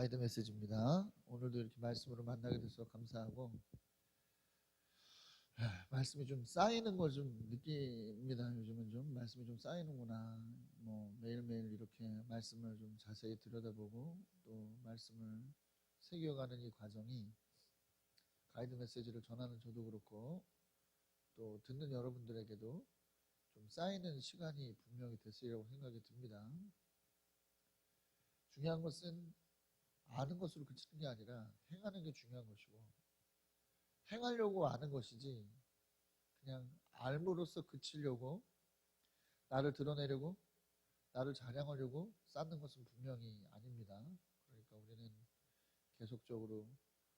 가이드 메시지입니다. 오늘도 이렇게 말씀으로 만나게 돼서 감사하고, 말씀이 좀 쌓이는 걸 좀 느낍니다. 요즘은 좀 말씀이 좀 쌓이는구나. 매일매일 이렇게 말씀을 좀 자세히 들여다보고 또 말씀을 새겨가는 이 과정이 가이드 메시지를 전하는 저도 그렇고 또 듣는 여러분들에게도 좀 쌓이는 시간이 분명히 됐으리라고 생각이 듭니다. 중요한 것은 아는 것으로 그치는 게 아니라 행하는 게 중요한 것이고, 행하려고 아는 것이지 그냥 알므로써 그치려고 나를 드러내려고 나를 자랑하려고 쌓는 것은 분명히 아닙니다. 그러니까 우리는 계속적으로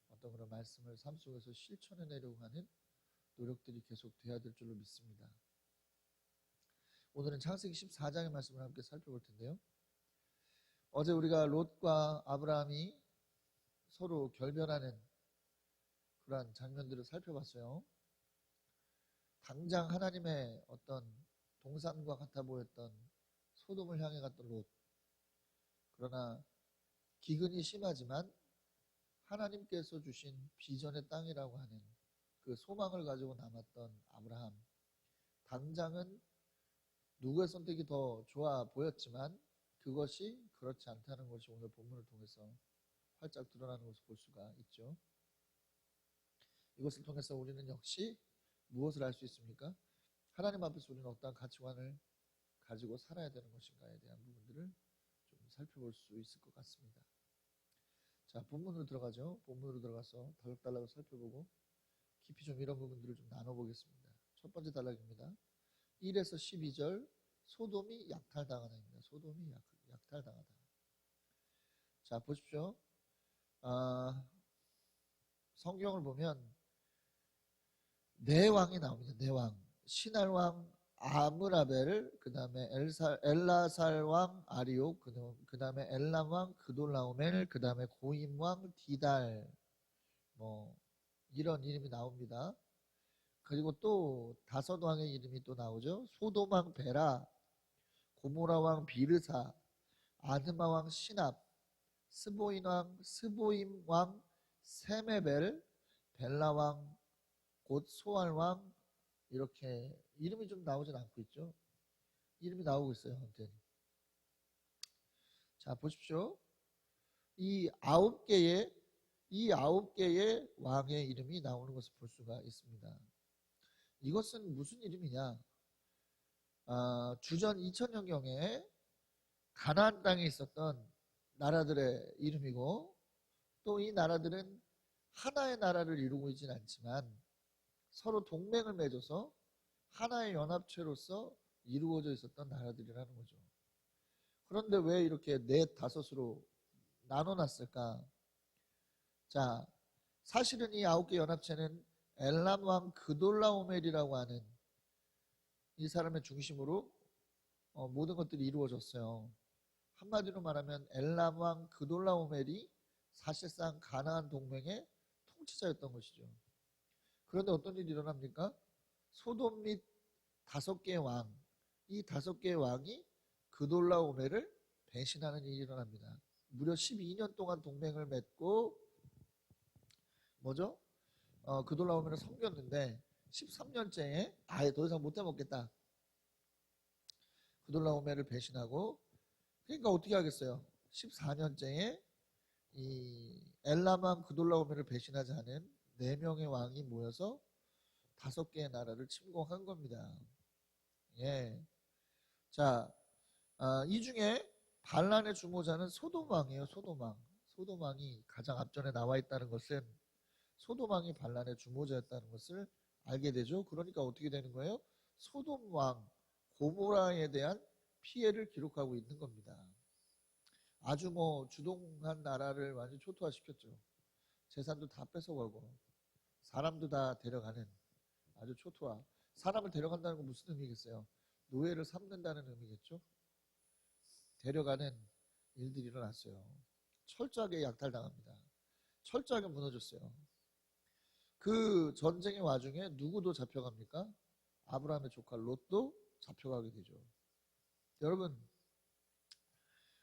어떤 그런 말씀을 삶 속에서 실천해내려고 하는 노력들이 계속 돼야 될 줄로 믿습니다. 오늘은 창세기 14장의 말씀을 함께 살펴볼 텐데요. 어제 우리가 롯과 아브라함이 서로 결별하는 그러한 장면들을 살펴봤어요. 당장 하나님의 어떤 동산과 같아 보였던 소돔을 향해 갔던 롯. 그러나 기근이 심하지만 하나님께서 주신 비전의 땅이라고 하는 그 소망을 가지고 남았던 아브라함. 당장은 누구의 선택이 더 좋아 보였지만 그것이 그렇지 않다는 것이 오늘 본문을 통해서 활짝 드러나는 것을 볼 수가 있죠. 이것을 통해서 우리는 역시 무엇을 알 수 있습니까? 하나님 앞에서 우리는 어떠한 가치관을 가지고 살아야 되는 것인가에 대한 부분들을 좀 살펴볼 수 있을 것 같습니다. 자, 본문으로 들어가죠. 본문으로 들어가서 다락달락을 살펴보고 깊이 좀 이런 부분들을 좀 나눠보겠습니다. 첫 번째 단락입니다. 1에서 12절 소돔이 약탈당하다입니다. 소돔이 약탈당하다. 자, 보십시오. 성경을 보면 네 왕이 나옵니다. 네 왕. 시날 왕 아므라벨, 그 다음에 엘라살 왕 아리옥, 그 다음에 엘람 왕 그돌라오멜, 그 다음에 고임 왕 디달, 이런 이름이 나옵니다. 그리고 또 다섯 왕의 이름이 또 나오죠. 소돔 왕 베라, 고모라 왕 비르사, 아드마 왕 시납, 스보임 왕 세메벨, 벨라 왕 곧 소알 왕, 이렇게 이름이 좀 나오진 않고 있죠. 이름이 나오고 있어요. 아무튼 자, 보십시오. 이 아홉 개의 왕의 이름이 나오는 것을 볼 수가 있습니다. 이것은 무슨 이름이냐? 주전 2000년경에 가나안 땅에 있었던 나라들의 이름이고, 또 이 나라들은 하나의 나라를 이루고 있지는 않지만 서로 동맹을 맺어서 하나의 연합체로서 이루어져 있었던 나라들이라는 거죠. 그런데 왜 이렇게 넷, 다섯으로 나눠놨을까? 자, 사실은 이 아홉 개 연합체는 엘람 왕 그돌라오멜이라고 하는 이 사람의 중심으로 모든 것들이 이루어졌어요. 한마디로 말하면 엘람 왕 그돌라오멜이 사실상 가나안 동맹의 통치자였던 것이죠. 그런데 어떤 일이 일어납니까? 소돔 및 다섯 개의 왕, 이 다섯 개의 왕이 그돌라오멜을 배신하는 일이 일어납니다. 무려 12년 동안 동맹을 맺고 그돌라오멜을 섬겼는데 13년째에 아예 더 이상 못 해먹겠다. 그돌라오멜을 배신하고, 그러니까 어떻게 하겠어요? 14년째에 이 엘람 왕 그돌라오멜을 배신하지 않은 4명의 왕이 모여서 5개의 나라를 침공한 겁니다. 예. 자, 이 중에 반란의 주모자는 소돔 왕이에요. 소돔 왕. 소돔 왕이 가장 앞전에 나와 있다는 것은 소돔 왕이 반란의 주모자였다는 것을 알게 되죠. 그러니까 어떻게 되는 거예요? 소돔 왕 고모라에 대한 피해를 기록하고 있는 겁니다. 아주 주동한 나라를 완전히 초토화시켰죠. 재산도 다 뺏어가고 사람도 다 데려가는 아주 초토화. 사람을 데려간다는 건 무슨 의미겠어요? 노예를 삼는다는 의미겠죠. 데려가는 일들이 일어났어요. 철저하게 약탈당합니다. 철저하게 무너졌어요. 그 전쟁의 와중에 누구도 잡혀갑니까? 아브라함의 조카 롯도 잡혀가게 되죠. 여러분,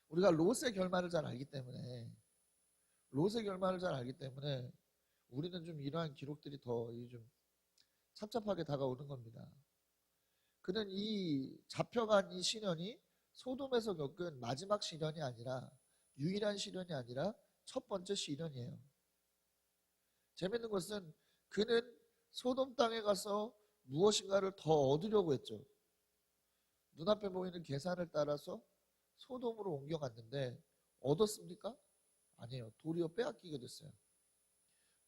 우리가 롯의 결말을 잘 알기 때문에 롯의 결말을 잘 알기 때문에 우리는 좀 이러한 기록들이 더 좀 착잡하게 다가오는 겁니다. 그는 이 잡혀간 이 시련이 소돔에서 겪은 마지막 시련이 아니라 유일한 시련이 아니라 첫 번째 시련이에요. 재밌는 것은 그는 소돔 땅에 가서 무엇인가를 더 얻으려고 했죠. 눈앞에 보이는 계산을 따라서 소돔으로 옮겨갔는데 얻었습니까? 아니에요. 도리어 빼앗기게 됐어요.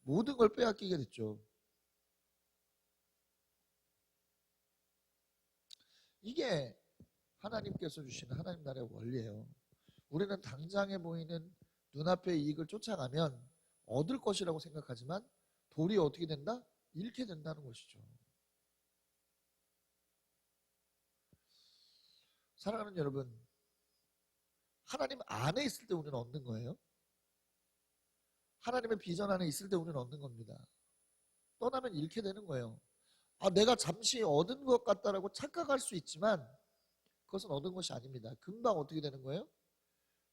모든 걸 빼앗기게 됐죠. 이게 하나님께서 주시는 하나님 나라의 원리예요. 우리는 당장에 보이는 눈앞의 이익을 쫓아가면 얻을 것이라고 생각하지만 도리어 어떻게 된다? 잃게 된다는 것이죠. 사랑하는 여러분, 하나님 안에 있을 때 우리는 얻는 거예요. 하나님의 비전 안에 있을 때 우리는 얻는 겁니다. 떠나면 잃게 되는 거예요. 내가 잠시 얻은 것 같다라고 착각할 수 있지만 그것은 얻은 것이 아닙니다. 금방 어떻게 되는 거예요?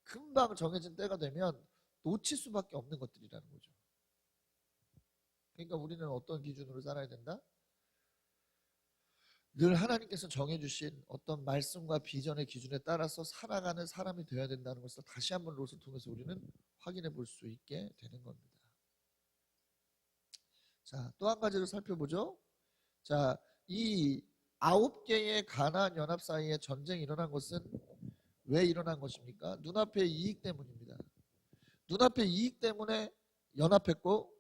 금방 정해진 때가 되면 놓칠 수밖에 없는 것들이라는 거죠. 그러니까 우리는 어떤 기준으로 살아야 된다? 늘 하나님께서 정해주신 어떤 말씀과 비전의 기준에 따라서 살아가는 사람이 되어야 된다는 것을 다시 한번 롯을 통해서 우리는 확인해 볼 수 있게 되는 겁니다. 자, 또 한 가지를 살펴보죠. 자, 이 9개의 가나안 연합 사이에 전쟁이 일어난 것은 왜 일어난 것입니까? 눈앞의 이익 때문입니다. 눈앞의 이익 때문에 연합했고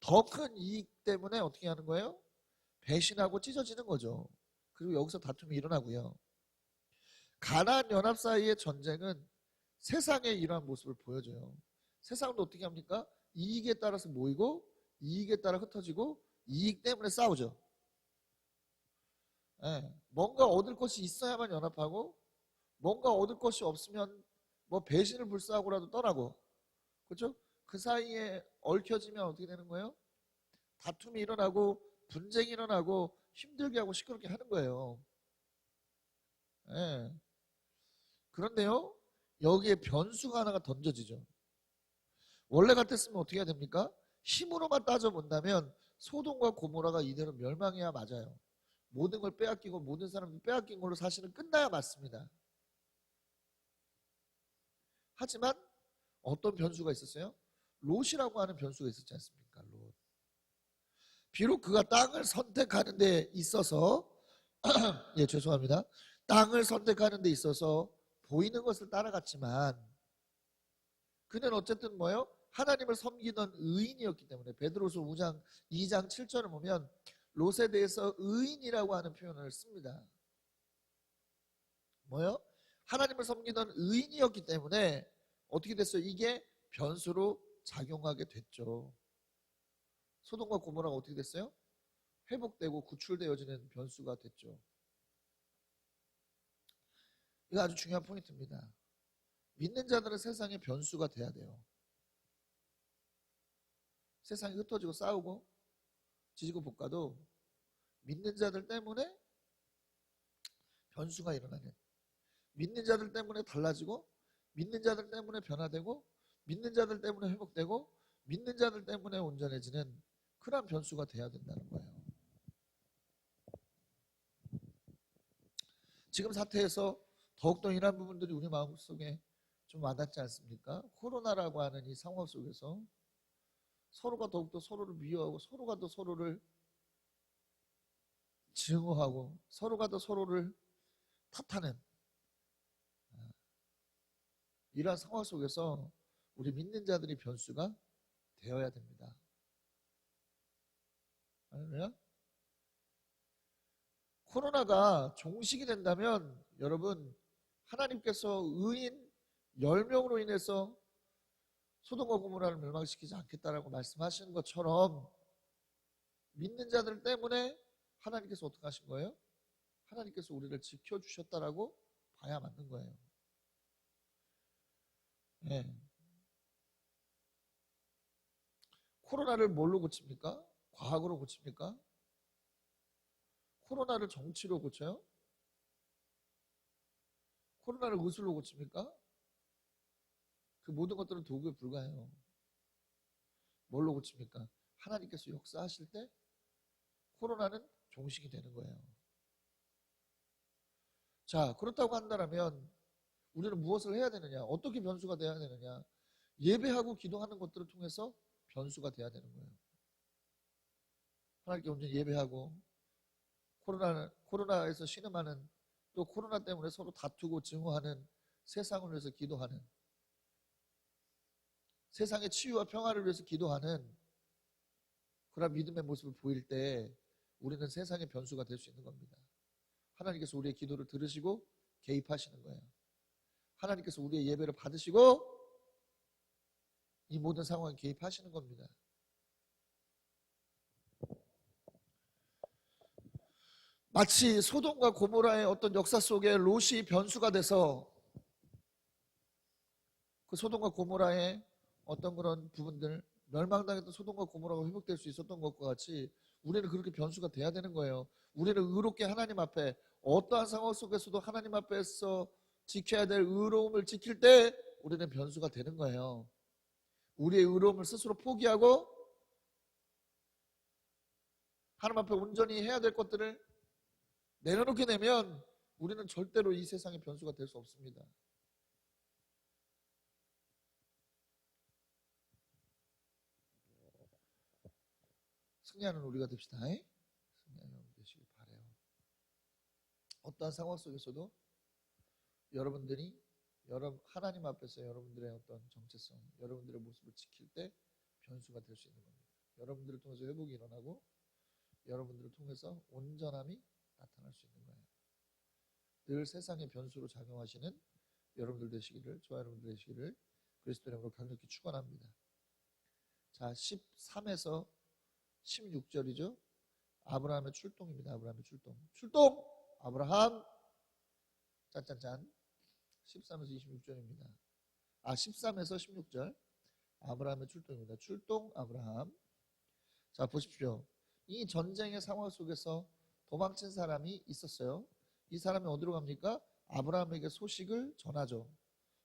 더 큰 이익 때문에 어떻게 하는 거예요? 배신하고 찢어지는 거죠. 그리고 여기서 다툼이 일어나고요. 가나안 연합 사이의 전쟁은 세상의 이러한 모습을 보여줘요. 세상도 어떻게 합니까? 이익에 따라서 모이고 이익에 따라 흩어지고 이익 때문에 싸우죠. 뭔가 얻을 것이 있어야만 연합하고 뭔가 얻을 것이 없으면 뭐 배신을 불사하고라도 떠나고, 그렇죠? 그 사이에 얽혀지면 어떻게 되는 거예요? 다툼이 일어나고 분쟁이 일어나고 힘들게 하고 시끄럽게 하는 거예요. 그런데요, 여기에 변수가 하나가 던져지죠. 원래 같았으면 어떻게 해야 됩니까? 힘으로만 따져본다면 소돔과 고모라가 이대로 멸망해야 맞아요. 모든 걸 빼앗기고 모든 사람들이 빼앗긴 걸로 사실은 끝나야 맞습니다. 하지만 어떤 변수가 있었어요? 롯이라고 하는 변수가 있었지 않습니까? 롯. 비록 그가 땅을 선택하는 데 있어서 예, 죄송합니다. 땅을 선택하는 데 있어서 보이는 것을 따라갔지만 그는 어쨌든 뭐예요? 하나님을 섬기던 의인이었기 때문에 베드로서 2장 7절을 보면 롯에 대해서 의인이라고 하는 표현을 씁니다. 뭐요? 하나님을 섬기던 의인이었기 때문에 어떻게 됐어요? 이게 변수로 작용하게 됐죠. 소돔과 고모라가 어떻게 됐어요? 회복되고 구출되어지는 변수가 됐죠. 이거 아주 중요한 포인트입니다. 믿는 자들은 세상의 변수가 돼야 돼요. 세상이 흩어지고 싸우고 지지고 볶아도 믿는 자들 때문에 변수가 일어나는, 믿는 자들 때문에 달라지고 믿는 자들 때문에 변화되고 믿는 자들 때문에 회복되고 믿는 자들 때문에 온전해지는 그런 변수가 돼야 된다는 거예요. 지금 사태에서 더욱더 이런 부분들이 우리 마음속에 좀 와닿지 않습니까? 코로나라고 하는 이 상황 속에서 서로가 더욱더 서로를 미워하고 서로가 더 서로를 증오하고 서로가 더 서로를 탓하는 이러한 상황 속에서 우리 믿는 자들이 변수가 되어야 됩니다. 할렐루야. 코로나가 종식이 된다면 여러분, 하나님께서 의인 10명으로 인해서 소돔과 고모라를 멸망시키지 않겠다라고 말씀하시는 것처럼 믿는 자들 때문에 하나님께서 어떻게 하신 거예요? 하나님께서 우리를 지켜주셨다라고 봐야 맞는 거예요. 네. 코로나를 뭘로 고칩니까? 과학으로 고칩니까? 코로나를 정치로 고쳐요? 코로나를 의술로 고칩니까? 그 모든 것들은 도구에 불과해요. 뭘로 고칩니까? 하나님께서 역사하실 때 코로나는 종식이 되는 거예요. 자, 그렇다고 한다면 우리는 무엇을 해야 되느냐? 어떻게 변수가 돼야 되느냐? 예배하고 기도하는 것들을 통해서 변수가 돼야 되는 거예요. 하나님께 온전히 예배하고 코로나에서 신음하는, 또 코로나 때문에 서로 다투고 증오하는 세상을 위해서 기도하는, 세상의 치유와 평화를 위해서 기도하는 그런 믿음의 모습을 보일 때 우리는 세상의 변수가 될 수 있는 겁니다. 하나님께서 우리의 기도를 들으시고 개입하시는 거예요. 하나님께서 우리의 예배를 받으시고 이 모든 상황에 개입하시는 겁니다. 마치 소돔과 고모라의 어떤 역사 속에 롯이 변수가 돼서 그 소돔과 고모라의 어떤 그런 부분들, 멸망당했던 소돔과 고모라가 회복될 수 있었던 것과 같이 우리는 그렇게 변수가 돼야 되는 거예요. 우리는 의롭게 하나님 앞에, 어떠한 상황 속에서도 하나님 앞에서 지켜야 될 의로움을 지킬 때 우리는 변수가 되는 거예요. 우리의 의로움을 스스로 포기하고 하나님 앞에 온전히 해야 될 것들을 내려놓게 되면 우리는 절대로 이 세상의 변수가 될 수 없습니다. 승리하는 우리가 됩시다. 승리하는 우리 되시길 바라요. 어떠한 상황 속에서도 여러분들이 하나님 앞에서 여러분들의 어떤 정체성, 여러분들의 모습을 지킬 때 변수가 될 수 있는 겁니다. 여러분들을 통해서 회복이 일어나고 여러분들을 통해서 온전함이 나타날 수 있는 거예요. 늘 세상의 변수로 작용하시는 여러분들 되시기를, 저와 여러분들 되시기를 그리스도 이름으로 강력히 축원합니다. 자, 13에서 16절이죠. 아브라함의 출동입니다. 아브라함의 출동! 아브라함! 짠짠짠. 13에서 26절입니다. 13에서 16절. 아브라함의 출동입니다. 출동 아브라함. 자, 보십시오. 이 전쟁의 상황 속에서 도망친 사람이 있었어요. 이 사람이 어디로 갑니까? 아브라함에게 소식을 전하죠.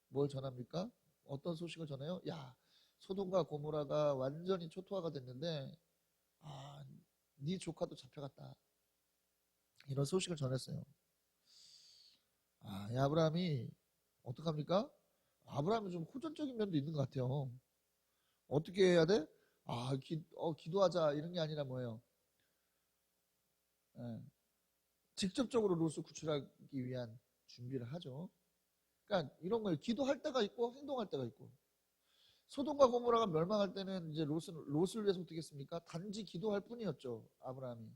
뭘 전합니까? 어떤 소식을 전해요? 야, 소돔과 고모라가 완전히 초토화가 됐는데 네 조카도 잡혀갔다. 이런 소식을 전했어요. 이 아브라함이 어떡합니까? 아브라함이 좀 호전적인 면도 있는 것 같아요. 어떻게 해야 돼? 기도하자 이런 게 아니라 뭐예요? 직접적으로 롯을 구출하기 위한 준비를 하죠. 그러니까 이런 걸 기도할 때가 있고 행동할 때가 있고, 소돔과 고모라가 멸망할 때는 이제 롯을 위해서 어떻게 했습니까? 단지 기도할 뿐이었죠. 아브라함이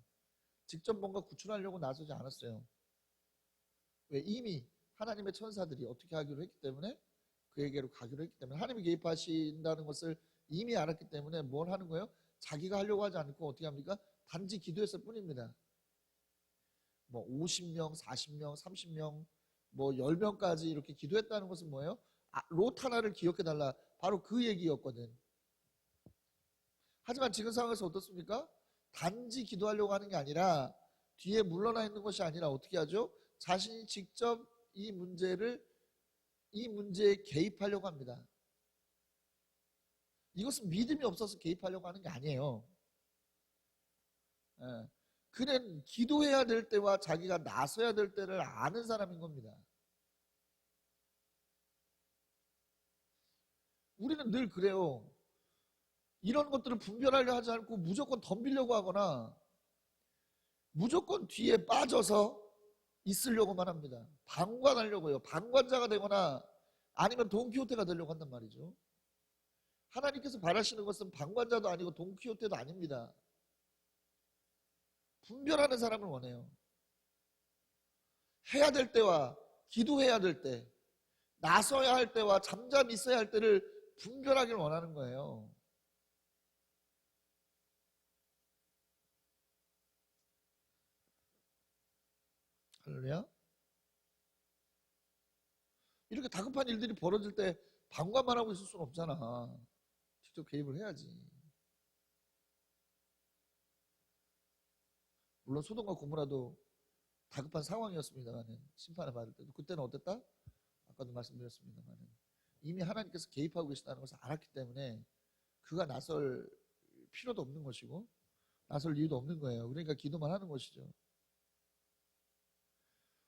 직접 뭔가 구출하려고 나서지 않았어요. 왜? 이미 하나님의 천사들이 어떻게 하기로 했기 때문에, 그에게로 가기로 했기 때문에, 하나님이 개입하신다는 것을 이미 알았기 때문에 뭘 하는 거예요? 자기가 하려고 하지 않고 어떻게 합니까? 단지 기도했을 뿐입니다. 뭐 50명, 40명, 30명, 뭐 10명까지 이렇게 기도했다는 것은 뭐예요? 롯 하나를 기억해달라. 바로 그 얘기였거든. 하지만 지금 상황에서 어떻습니까? 단지 기도하려고 하는 게 아니라, 뒤에 물러나 있는 것이 아니라 어떻게 하죠? 자신이 직접 이 문제에 개입하려고 합니다. 이것은 믿음이 없어서 개입하려고 하는 게 아니에요. 그는 기도해야 될 때와 자기가 나서야 될 때를 아는 사람인 겁니다. 우리는 늘 그래요. 이런 것들을 분별하려 하지 않고 무조건 덤비려고 하거나 무조건 뒤에 빠져서 있으려고만 합니다. 방관하려고요. 방관자가 되거나 아니면 돈키호테가 되려고 한단 말이죠. 하나님께서 바라시는 것은 방관자도 아니고 돈키호테도 아닙니다. 분별하는 사람을 원해요. 해야 될 때와 기도해야 될 때, 나서야 할 때와 잠잠히 있어야 할 때를 분별하길 원하는 거예요. 할렐루야. 이렇게 다급한 일들이 벌어질 때 방관만 하고 있을 수는 없잖아. 직접 개입을 해야지. 물론 소돔과 고모라도 다급한 상황이었습니다만, 심판을 받을 때도 그때는 어땠다? 아까도 말씀드렸습니다만, 이미 하나님께서 개입하고 계시다는 것을 알았기 때문에 그가 나설 필요도 없는 것이고 나설 이유도 없는 거예요. 그러니까 기도만 하는 것이죠.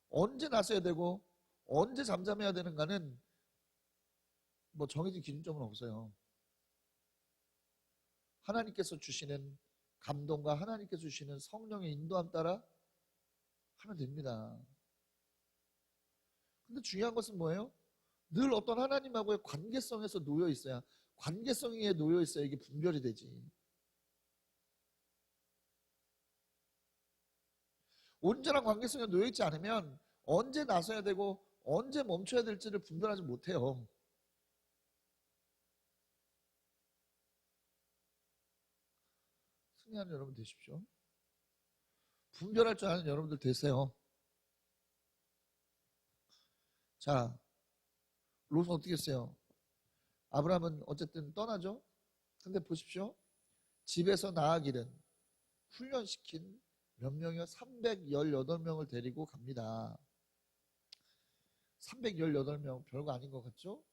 언제 나서야 되고 언제 잠잠해야 되는가는 뭐 정해진 기준점은 없어요. 하나님께서 주시는 감동과 하나님께서 주시는 성령의 인도함 따라 하면 됩니다. 근데 중요한 것은 뭐예요? 늘 어떤 하나님하고의 관계성에서 놓여 있어야, 관계성에 놓여 있어야 이게 분별이 되지. 온전한 관계성에 놓여 있지 않으면 언제 나서야 되고 언제 멈춰야 될지를 분별하지 못해요. 승리하는 여러분 되십시오. 분별할 줄 아는 여러분들 되세요. 자, 롯은 어떻게 했어요? 아브라함은 어쨌든 떠나죠. 근데 보십시오. 집에서 나아기는 훈련시킨 몇 명이요? 318명을 데리고 갑니다. 318명 별거 아닌 것 같죠?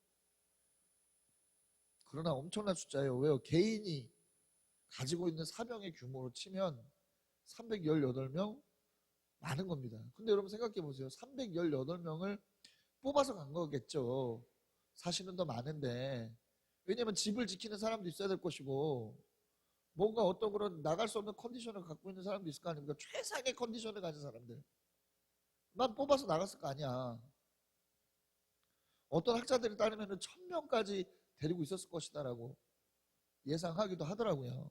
그러나 엄청난 숫자예요. 왜요? 개인이 가지고 있는 사병의 규모로 치면 318명 많은 겁니다. 근데 여러분 생각해 보세요. 318명을 뽑아서 간 거겠죠. 사실은 더 많은데, 왜냐면 집을 지키는 사람도 있어야 될 것이고 뭔가 어떤 그런 나갈 수 없는 컨디션을 갖고 있는 사람도 있을 거 아닙니까? 최상의 컨디션을 가진 사람들만 뽑아서 나갔을 거 아니야. 어떤 학자들이 따르면 1000명까지 데리고 있었을 것이다라고 예상하기도 하더라고요.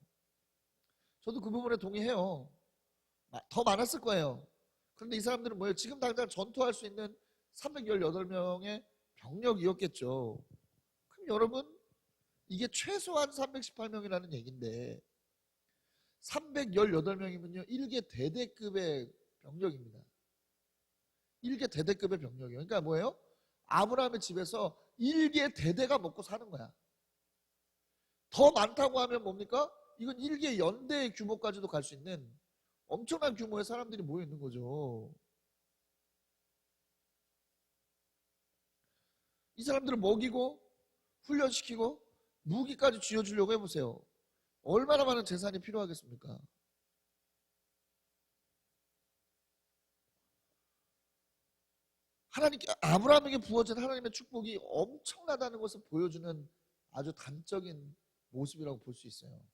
저도 그 부분에 동의해요. 더 많았을 거예요. 그런데 이 사람들은 뭐예요? 지금 당장 전투할 수 있는 318명의 병력이었겠죠. 그럼 여러분, 이게 최소한 318명이라는 얘기인데 318명이면요 1개 대대급의 병력입니다. 1개 대대급의 병력이에요. 그러니까 뭐예요? 아브라함의 집에서 1개 대대가 먹고 사는 거야. 더 많다고 하면 뭡니까? 이건 1개 연대의 규모까지도 갈 수 있는 엄청난 규모의 사람들이 모여 있는 거죠. 이 사람들을 먹이고 훈련시키고 무기까지 쥐어주려고 해보세요. 얼마나 많은 재산이 필요하겠습니까? 아브라함에게 부어진 하나님의 축복이 엄청나다는 것을 보여주는 아주 단적인 모습이라고 볼 수 있어요.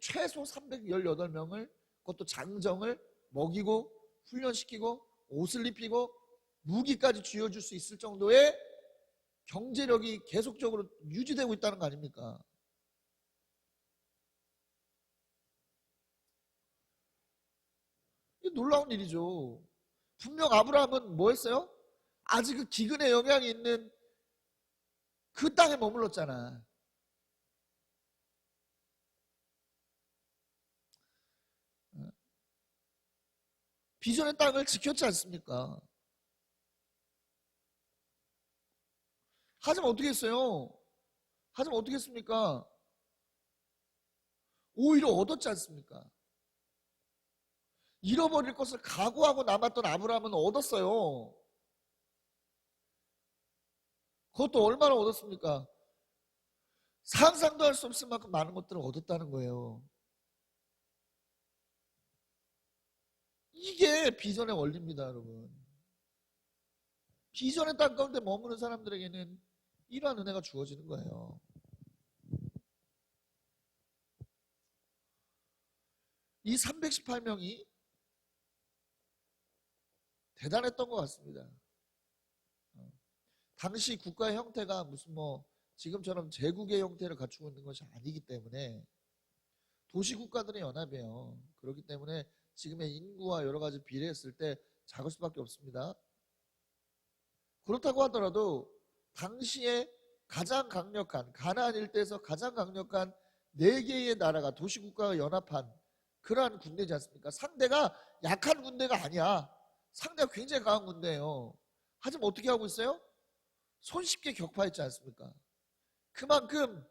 최소 318명을, 그것도 장정을 먹이고 훈련시키고 옷을 입히고 무기까지 쥐어줄 수 있을 정도의 경제력이 계속적으로 유지되고 있다는 거 아닙니까? 이게 놀라운 일이죠. 분명 아브라함은 뭐 했어요? 아직 그 기근의 영향이 있는 그 땅에 머물렀잖아. 비전의 땅을 지켰지 않습니까? 하지만 어떻게 했어요? 하지만 어떻게 했습니까? 오히려 얻었지 않습니까? 잃어버릴 것을 각오하고 남았던 아브라함은 얻었어요. 그것도 얼마나 얻었습니까? 상상도 할 수 없을 만큼 많은 것들을 얻었다는 거예요. 이게 비전의 원리입니다, 여러분. 비전의 땅 가운데 머무는 사람들에게는 이러한 은혜가 주어지는 거예요. 이 318명이 대단했던 것 같습니다. 당시 국가의 형태가 무슨 지금처럼 제국의 형태를 갖추고 있는 것이 아니기 때문에 도시국가들의 연합이에요. 그렇기 때문에 지금의 인구와 여러 가지 비례했을 때 작을 수밖에 없습니다. 그렇다고 하더라도 당시에 가장 강력한, 가나안 일대에서 가장 강력한 4개의 나라가 도시국가가 연합한 그러한 군대지 않습니까? 상대가 약한 군대가 아니야. 상대가 굉장히 강한 군대예요. 하지만 어떻게 하고 있어요? 손쉽게 격파했지 않습니까? 그만큼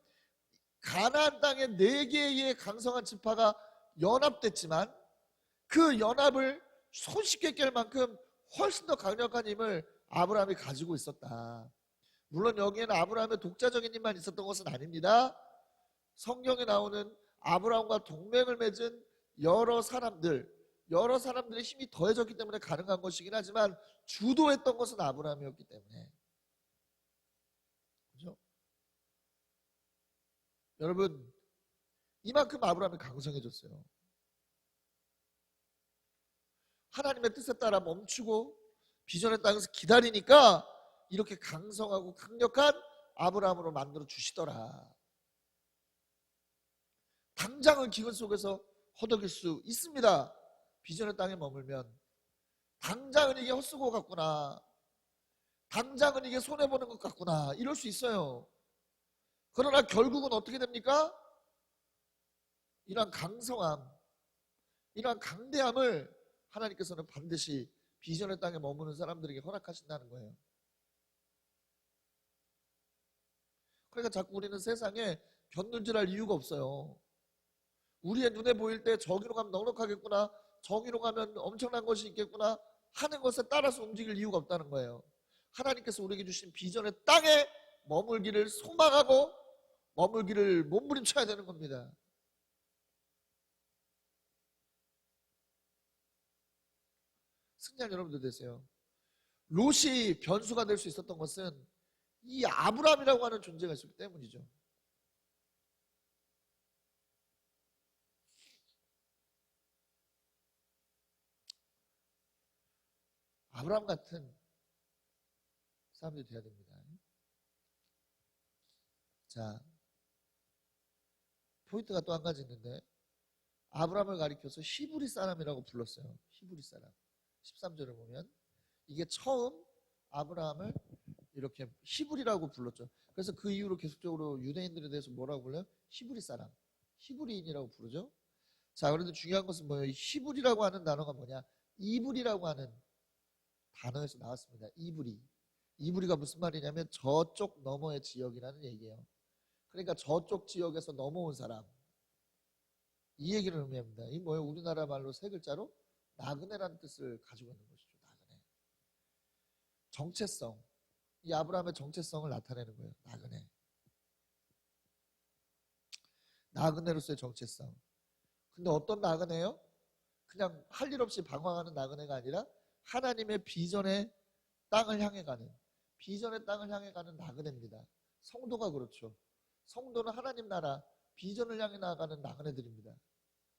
가나안 땅의 4개의 강성한 지파가 연합됐지만 그 연합을 손쉽게 깰 만큼 훨씬 더 강력한 힘을 아브라함이 가지고 있었다. 물론 여기에는 아브라함의 독자적인 힘만 있었던 것은 아닙니다. 성경에 나오는 아브라함과 동맹을 맺은 여러 사람들의 힘이 더해졌기 때문에 가능한 것이긴 하지만 주도했던 것은 아브라함이었기 때문에. 그렇죠? 여러분, 이만큼 아브라함이 강성해졌어요. 하나님의 뜻에 따라 멈추고 비전의 땅에서 기다리니까 이렇게 강성하고 강력한 아브라함으로 만들어 주시더라. 당장은 기근 속에서 허덕일 수 있습니다. 비전의 땅에 머물면 당장은 이게 헛수고 같구나, 당장은 이게 손해보는 것 같구나, 이럴 수 있어요. 그러나 결국은 어떻게 됩니까? 이러한 강성함, 이러한 강대함을 하나님께서는 반드시 비전의 땅에 머무는 사람들에게 허락하신다는 거예요. 그러니까 자꾸 우리는 세상에 견눈질할 이유가 없어요. 우리의 눈에 보일 때 저기로 가면 넉넉하겠구나, 저기로 가면 엄청난 것이 있겠구나 하는 것에 따라서 움직일 이유가 없다는 거예요. 하나님께서 우리에게 주신 비전의 땅에 머물기를 소망하고 머물기를 몸부림쳐야 되는 겁니다. 승리한 여러분들 되세요. 롯이 변수가 될 수 있었던 것은 이 아브라함이라고 하는 존재가 있었기 때문이죠. 아브라함 같은 사람들이 돼야 됩니다. 자, 포인트가 또 한 가지 있는데, 아브라함을 가리켜서 히브리 사람이라고 불렀어요. 히브리 사람. 13절을 보면 이게 처음 아브라함을 이렇게 히브리라고 불렀죠. 그래서 그 이후로 계속적으로 유대인들에 대해서 뭐라고 불러요? 히브리 사람, 히브리인이라고 부르죠. 자, 그런데 중요한 것은 뭐예요? 히브리라고 하는 단어가 뭐냐? 이브리라고 하는 단어에서 나왔습니다. 이브리가 무슨 말이냐면 저쪽 너머의 지역이라는 얘기예요. 그러니까 저쪽 지역에서 넘어온 사람, 이 얘기를 의미합니다. 이 뭐예요? 우리나라 말로 세 글자로 나그네라는 뜻을 가지고 있는 것이죠. 나그네. 정체성, 이 아브라함의 정체성을 나타내는 거예요. 나그네로서의 정체성. 근데 어떤 나그네요? 그냥 할 일 없이 방황하는 나그네가 아니라 하나님의 비전의 땅을 향해 가는, 비전의 땅을 향해 가는 나그네입니다. 성도가 그렇죠. 성도는 하나님 나라 비전을 향해 나아가는 나그네들입니다.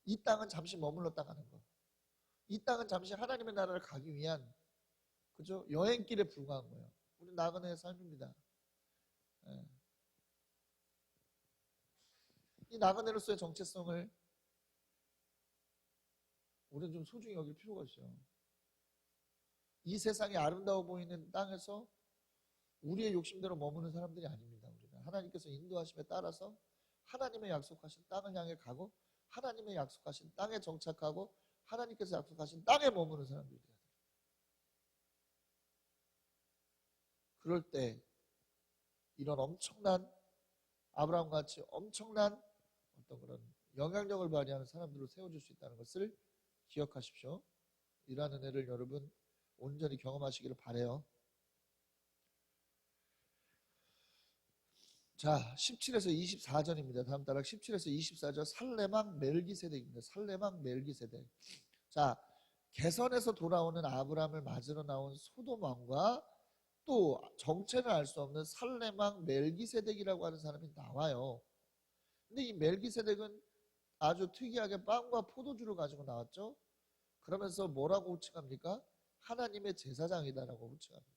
이 땅은 잠시 머물렀다 가는 거. 이 땅은 잠시 하나님의 나라를 가기 위한, 그죠? 여행길에 불과한 거예요. 우리 나그네의 삶입니다. 예. 이 나그네로서의 정체성을 우리는 좀 소중히 여길 필요가 있어요. 이 세상이 아름다워 보이는 땅에서 우리의 욕심대로 머무는 사람들이 아닙니다. 우리가 하나님께서 인도하심에 따라서 하나님의 약속하신 땅을 향해 가고 하나님의 약속하신 땅에 정착하고 하나님께서 약속하신 땅에 머무는 사람들이에요. 그럴 때 이런 엄청난, 아브라함과 같이 엄청난 어떤 그런 영향력을 발휘하는 사람들로 세워줄 수 있다는 것을 기억하십시오. 이러한 은혜를 여러분 온전히 경험하시기를 바라요. 자, 17에서 24절입니다. 다음 따라 17에서 24절 살레망 멜기세덱입니다. 살레망 멜기세덱. 자, 개선에서 돌아오는 아브라함을 맞으러 나온 소돔 왕과 또 정체를 알 수 없는 살레망 멜기세덱이라고 하는 사람이 나와요. 근데 이 멜기세덱은 아주 특이하게 빵과 포도주를 가지고 나왔죠. 그러면서 뭐라고 호칭합니까? 하나님의 제사장이다라고 호칭합니다.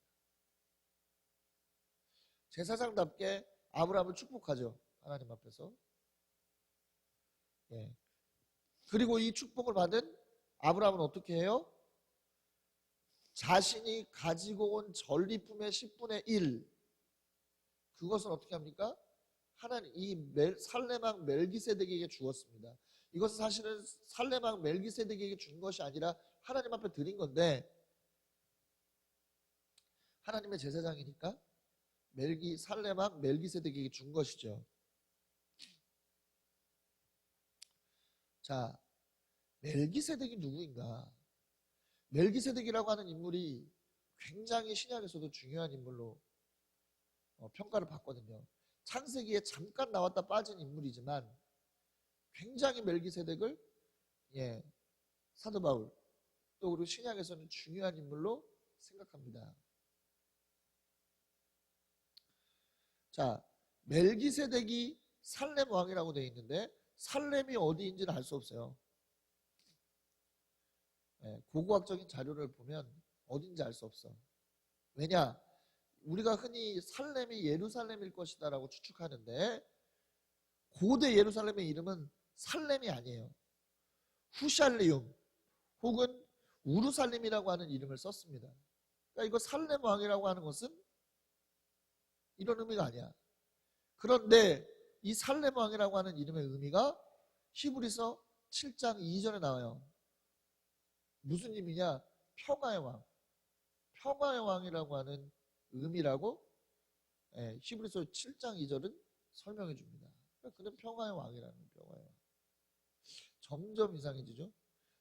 제사장답게 아브라함을 축복하죠. 하나님 앞에서. 예. 그리고 이 축복을 받은 아브라함은 어떻게 해요? 자신이 가지고 온 전리품의 10분의 1, 그것은 어떻게 합니까? 하나님, 살레망 멜기세덱에게 주었습니다. 이것은 사실은 살레망 멜기세덱에게 준 것이 아니라 하나님 앞에 드린 건데, 하나님의 제사장이니까 살레망 멜기세덱에게 준 것이죠. 자, 멜기세덱이 누구인가? 멜기세덱이라고 하는 인물이 굉장히 신약에서도 중요한 인물로 평가를 받거든요. 창세기에 잠깐 나왔다 빠진 인물이지만 굉장히 멜기세덱을 사도 바울 또 그리고 신약에서는 중요한 인물로 생각합니다. 자, 멜기세덱이 살렘 왕이라고 되어 있는데 살렘이 어디인지는 알 수 없어요. 고고학적인 자료를 보면 어딘지 알 수 없어. 왜냐? 우리가 흔히 살렘이 예루살렘일 것이다 라고 추측하는데 고대 예루살렘의 이름은 살렘이 아니에요. 후샬리움 혹은 우르살림이라고 하는 이름을 썼습니다. 그러니까 이거 살렘 왕이라고 하는 것은 이런 의미가 아니야. 그런데 이 살렘 왕이라고 하는 이름의 의미가 히브리서 7장 2절에 나와요. 무슨 의미냐? 평화의 왕. 평화의 왕이라고 하는 의미라고 히브리서 7장 2절은 설명해 줍니다. 그는 평화의 왕이라는 평화의 왕. 점점 이상해지죠.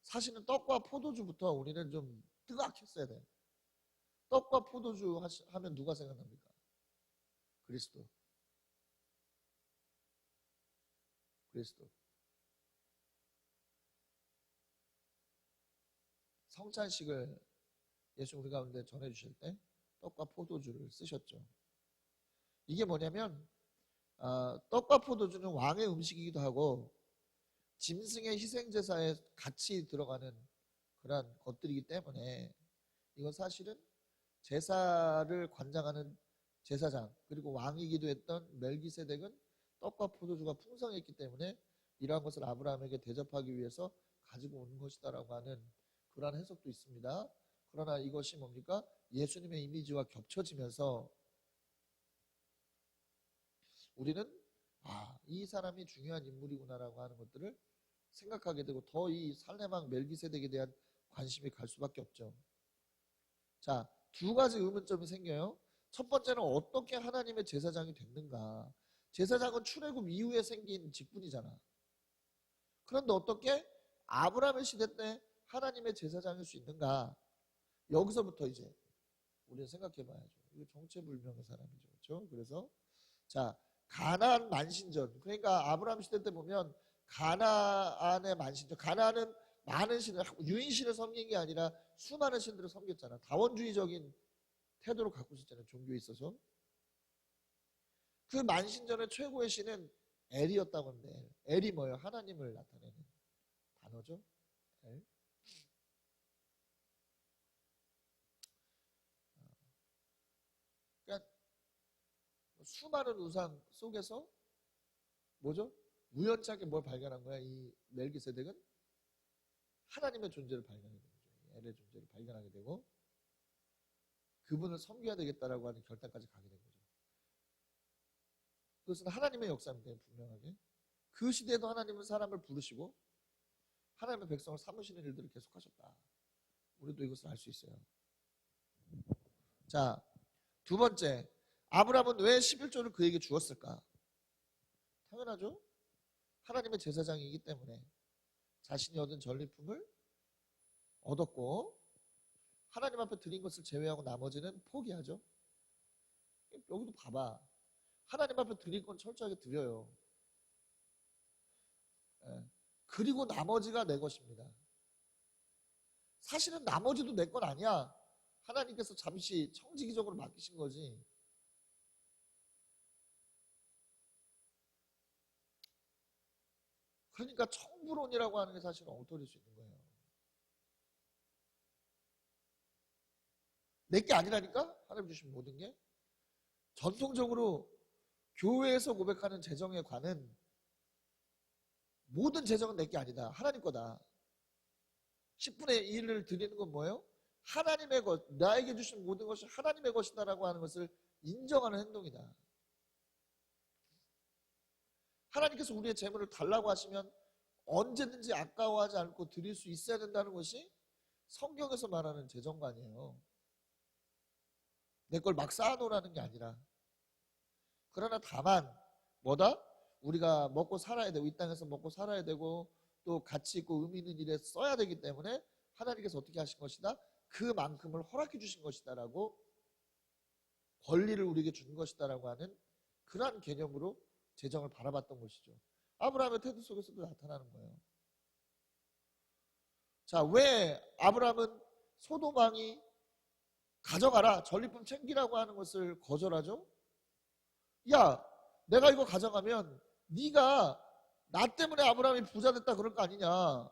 사실은 떡과 포도주부터 우리는 좀 뜨겁했어야 돼. 떡과 포도주 하면 누가 생각납니까? 그리스도. 그리스도. 성찬식을 예수 우리 가운데 전해주실 때 떡과 포도주를 쓰셨죠. 이게 뭐냐면 떡과 포도주는 왕의 음식이기도 하고 짐승의 희생제사에 같이 들어가는 그런 것들이기 때문에 이건 사실은 제사를 관장하는 제사장 그리고 왕이기도 했던 멜기세덱은 떡과 포도주가 풍성했기 때문에 이러한 것을 아브라함에게 대접하기 위해서 가지고 온 것이다라고 하는 그런 해석도 있습니다. 그러나 이것이 뭡니까? 예수님의 이미지와 겹쳐지면서 우리는 이 사람이 중요한 인물이구나라고 하는 것들을 생각하게 되고 더 이 살렘왕 멜기세덱에 대한 관심이 갈 수밖에 없죠. 자, 두 가지 의문점이 생겨요. 첫 번째는 어떻게 하나님의 제사장이 됐는가? 제사장은 출애굽 이후에 생긴 직분이잖아. 그런데 어떻게 아브라함의 시대 때 하나님의 제사장일 수 있는가? 여기서부터 이제 우리는 생각해 봐야죠. 이거 정체불명의 사람이죠. 그렇죠? 그래서 자, 가나안 만신전. 그러니까 아브라함 시대 때 보면 가나안의 만신전. 가나안은 많은 신을 유인신을 섬긴 게 아니라 수많은 신들을 섬겼잖아. 다원주의적인 태도를 갖고 있었잖아요. 종교에 있어서. 그 만신전의 최고의 신은 엘이었다고 하는데 엘이 뭐예요? 하나님을 나타내는 단어죠. 엘. 그러니까 수많은 우상 속에서 뭐죠? 우연찮게 뭘 발견한 거야? 이 멜기세덱은 하나님의 존재를 발견하게 되는 거죠. 엘의 존재를 발견하게 되고 그분을 섬겨야 되겠다라고 하는 결단까지 가게 된 거죠. 그것은 하나님의 역사입니다. 분명하게. 그 시대에도 하나님은 사람을 부르시고 하나님의 백성을 삼으시는 일들을 계속하셨다. 우리도 이것을 알 수 있어요. 자, 두 번째, 아브라함은 왜 11조를 그에게 주었을까? 당연하죠. 하나님의 제사장이기 때문에 자신이 얻은 전리품을 얻었고 하나님 앞에 드린 것을 제외하고 나머지는 포기하죠. 여기도 봐봐. 하나님 앞에 드릴 건 철저하게 드려요. 그리고 나머지가 내 것입니다. 사실은 나머지도 내 건 아니야. 하나님께서 잠시 청지기적으로 맡기신 거지. 그러니까 청부론이라고 하는 게 사실은 엉터리일 수 있는 거예요. 내 게 아니라니까? 하나님 주신 모든 게. 전통적으로 교회에서 고백하는 재정에 관한 모든 재정은 내 게 아니다. 하나님 거다. 10분의 1을 드리는 건 뭐예요? 하나님의 것, 나에게 주신 모든 것이 하나님의 것이다라고 하는 것을 인정하는 행동이다. 하나님께서 우리의 재물을 달라고 하시면 언제든지 아까워하지 않고 드릴 수 있어야 된다는 것이 성경에서 말하는 재정관이에요. 내 걸 막 쌓아놓으라는 게 아니라. 그러나 다만 뭐다? 우리가 먹고 살아야 되고 이 땅에서 먹고 살아야 되고 또 가치 있고 의미 있는 일에 써야 되기 때문에 하나님께서 어떻게 하신 것이다? 그만큼을 허락해 주신 것이다 라고 권리를 우리에게 준 것이다라고 하는 그러한 개념으로 재정을 바라봤던 것이죠. 아브라함의 태도 속에서도 나타나는 거예요. 자, 왜 아브라함은 소돔 왕이 가져가라, 전리품 챙기라고 하는 것을 거절하죠? 야, 내가 이거 가져가면 네가 나 때문에 아브라함이 부자 됐다 그럴 거 아니냐.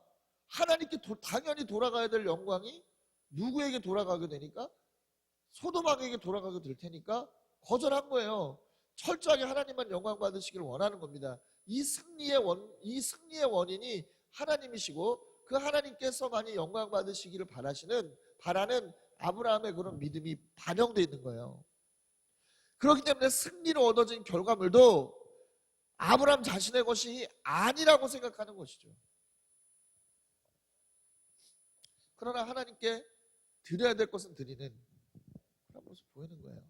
하나님께 당연히 돌아가야 될 영광이 누구에게 돌아가게 되니까? 소돔 왕에게 돌아가게 될 테니까 거절한 거예요. 철저하게 하나님만 영광 받으시기를 원하는 겁니다. 이 승리의 원인이 하나님이시고 그 하나님께서만이 영광 받으시기를 바라는 아브라함의 그런 믿음이 반영되어 있는 거예요. 그렇기 때문에 승리로 얻어진 결과물도 아브라함 자신의 것이 아니라고 생각하는 것이죠. 그러나 하나님께 드려야 될 것은 드리는 그런 모습 보이는 거예요.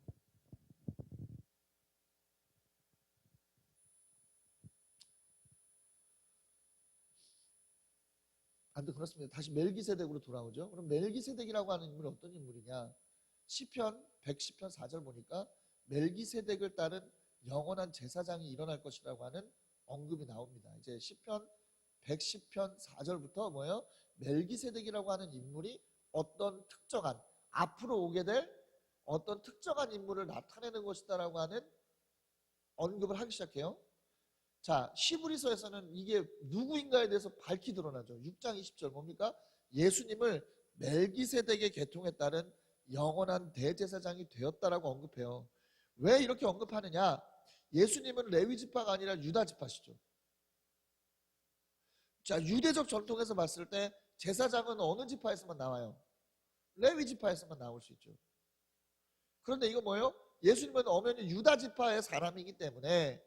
아무튼 그렇습니다. 다시 멜기세덱으로 돌아오죠. 그럼 멜기세덱이라고 하는 인물이 어떤 인물이냐? 시편 110편 4절 보니까 멜기세덱을 따른 영원한 제사장이 일어날 것이라고 하는 언급이 나옵니다. 이제 시편 110편 4절부터 뭐예요? 멜기세덱이라고 하는 인물이 어떤 특정한 앞으로 오게 될 어떤 특정한 인물을 나타내는 것이다라고 하는 언급을 하기 시작해요. 자, 히브리서에서는 이게 누구인가에 대해서 밝히 드러나죠. 6장 20절 뭡니까? 예수님을 멜기세덱의 계통에 따른 영원한 대제사장이 되었다라고 언급해요. 왜 이렇게 언급하느냐? 예수님은 레위 지파가 아니라 유다 지파시죠. 자, 유대적 전통에서 봤을 때 제사장은 어느 지파에서만 나와요? 레위 지파에서만 나올 수 있죠. 그런데 이거 뭐예요? 예수님은 엄연히 유다 지파의 사람이기 때문에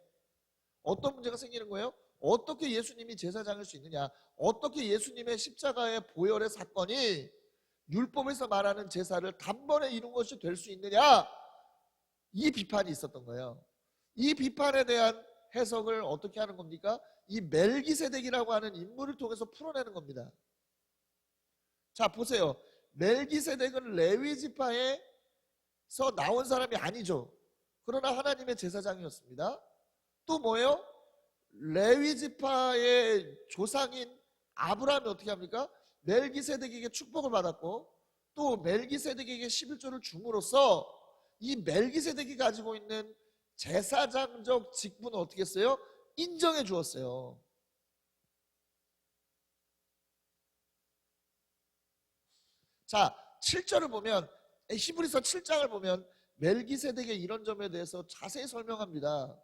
어떤 문제가 생기는 거예요? 어떻게 예수님이 제사장일 수 있느냐? 어떻게 예수님의 십자가의 보혈의 사건이 율법에서 말하는 제사를 단번에 이룬 것이 될 수 있느냐? 이 비판이 있었던 거예요. 이 비판에 대한 해석을 어떻게 하는 겁니까? 이 멜기세덱이라고 하는 인물을 통해서 풀어내는 겁니다. 자, 보세요. 멜기세덱은 레위 지파에서 나온 사람이 아니죠. 그러나 하나님의 제사장이었습니다. 또 뭐예요? 레위 지파의 조상인 아브라함이 어떻게 합니까? 멜기세덱에게 축복을 받았고 또 멜기세덱에게 11조를 줌으로써 이 멜기세덱이 가지고 있는 제사장적 직분을 어떻게 했어요? 인정해 주었어요. 자, 7절을 보면 히브리서 7장을 보면 멜기세덱의 이런 점에 대해서 자세히 설명합니다.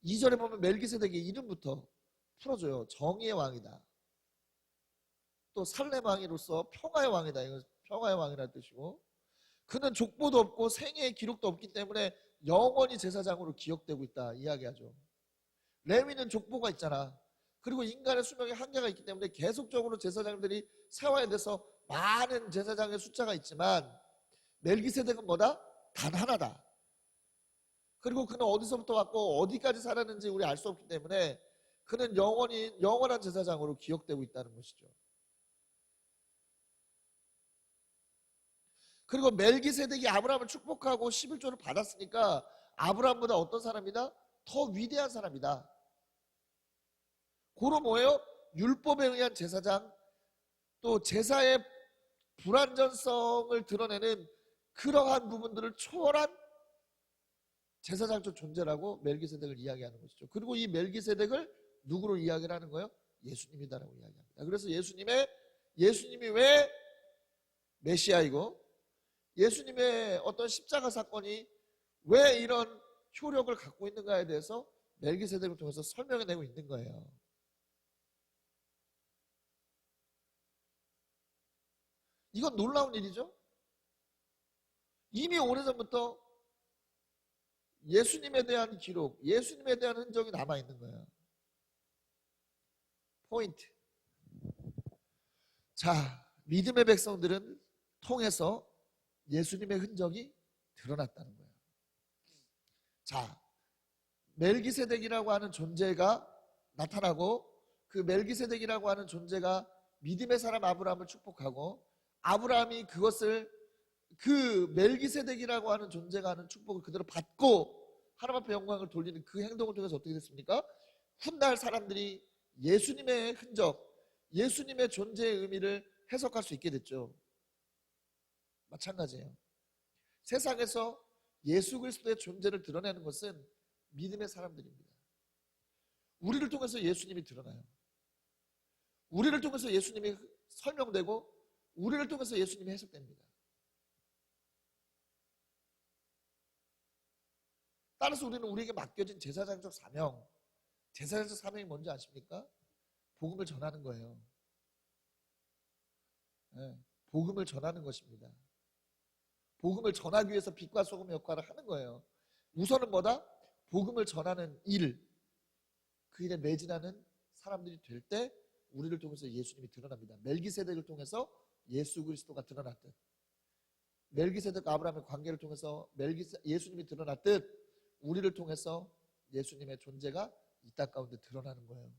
2절에 보면 멜기세덱의 이름부터 풀어줘요. 정의의 왕이다. 또 살렘 왕이로서 평화의 왕이다. 이건 평화의 왕이라는 뜻이고 그는 족보도 없고 생애의 기록도 없기 때문에 영원히 제사장으로 기억되고 있다 이야기하죠. 레위는 족보가 있잖아. 그리고 인간의 수명에 한계가 있기 때문에 계속적으로 제사장들이 세워야 돼서 많은 제사장의 숫자가 있지만 멜기세덱은 뭐다? 단 하나다. 그리고 그는 어디서부터 왔고 어디까지 살았는지 우리 알 수 없기 때문에 그는 영원한 제사장으로 기억되고 있다는 것이죠. 그리고 멜기세덱이 아브라함을 축복하고 11조를 받았으니까 아브라함보다 어떤 사람이다? 더 위대한 사람이다. 고로 뭐예요? 율법에 의한 제사장, 또 제사의 불완전성을 드러내는 그러한 부분들을 초월한 제사장적 존재라고 멜기세덱을 이야기하는 것이죠. 그리고 이 멜기세덱을 누구로 이야기를 하는 거예요? 예수님이다라고 이야기합니다. 그래서 예수님이 왜 메시아이고 예수님의 어떤 십자가 사건이 왜 이런 효력을 갖고 있는가에 대해서 멜기세덱을 통해서 설명해내고 있는 거예요. 이건 놀라운 일이죠. 이미 오래전부터 예수님에 대한 기록, 예수님에 대한 흔적이 남아있는 거예요. 포인트. 자, 믿음의 백성들은 통해서 예수님의 흔적이 드러났다는 거예요. 자, 멜기세덱이라고 하는 존재가 나타나고 그 멜기세덱이라고 하는 존재가 믿음의 사람 아브라함을 축복하고 아브라함이 그 멜기세덱이라고 하는 존재가 하는 축복을 그대로 받고 하나님 앞에 영광을 돌리는 그 행동을 통해서 어떻게 됐습니까? 훗날 사람들이 예수님의 흔적, 예수님의 존재의 의미를 해석할 수 있게 됐죠. 마찬가지예요. 세상에서 예수 그리스도의 존재를 드러내는 것은 믿음의 사람들입니다. 우리를 통해서 예수님이 드러나요. 우리를 통해서 예수님이 설명되고 우리를 통해서 예수님이 해석됩니다. 따라서 우리는 우리에게 맡겨진 제사장적 사명, 제사장적 사명이 뭔지 아십니까? 복음을 전하는 거예요. 네, 복음을 전하는 것입니다. 복음을 전하기 위해서 빛과 소금의 역할을 하는 거예요. 우선은 뭐다? 복음을 전하는 일, 그 일에 매진하는 사람들이 될 때 우리를 통해서 예수님이 드러납니다. 멜기세덱을 통해서 예수 그리스도가 드러났듯, 멜기세덱과 아브라함의 관계를 통해서 예수님이 드러났듯 우리를 통해서 예수님의 존재가 이 땅 가운데 드러나는 거예요.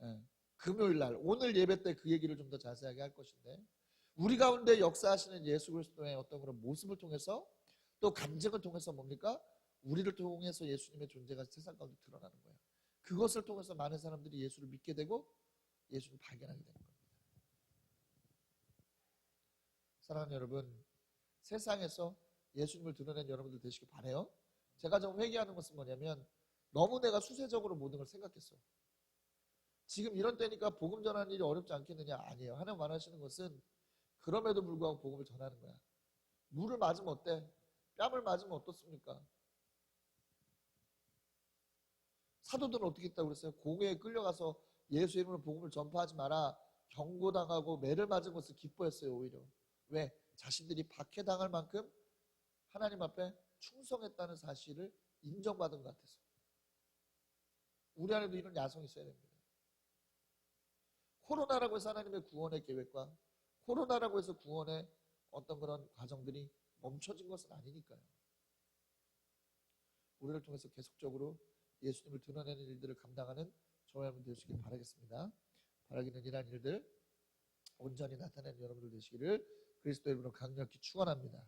예, 금요일 날 오늘 예배 때 그 얘기를 좀 더 자세하게 할 것인데, 우리 가운데 역사하시는 예수 그리스도의 어떤 그런 모습을 통해서 또 감정을 통해서 뭡니까? 우리를 통해서 예수님의 존재가 세상 가운데 드러나는 거예요. 그것을 통해서 많은 사람들이 예수를 믿게 되고 예수를 발견하게 되는 겁니다. 사랑하는 여러분, 세상에서 예수님을 드러낸 여러분들 되시길 바라요. 제가 좀 회개하는 것은 뭐냐면 너무 내가 수세적으로 모든 걸 생각했어. 지금 이런 때니까 복음 전하는 일이 어렵지 않겠느냐? 아니에요. 하나님 말하시는 것은 그럼에도 불구하고 복음을 전하는 거야. 물을 맞으면 어때? 뺨을 맞으면 어떻습니까? 사도들은 어떻게 했다고 그랬어요? 공회에 끌려가서 예수 이름으로 복음을 전파하지 마라, 경고당하고 매를 맞은 것을 기뻐했어요. 오히려. 왜? 자신들이 박해당할 만큼 하나님 앞에 충성했다는 사실을 인정받은 것 같아서. 우리 안에도 이런 야성이 있어야 됩니다. 코로나라고 해서 하나님의 구원의 계획과 코로나라고 해서 구원의 어떤 그런 과정들이 멈춰진 것은 아니니까요. 우리를 통해서 계속적으로 예수님을 드러내는 일들을 감당하는 저와 여러분 되시길 바라겠습니다. 바라기는 이러한 일들 온전히 나타내는 여러분들 되시기를 그리스도 이름으로 강력히 축원합니다.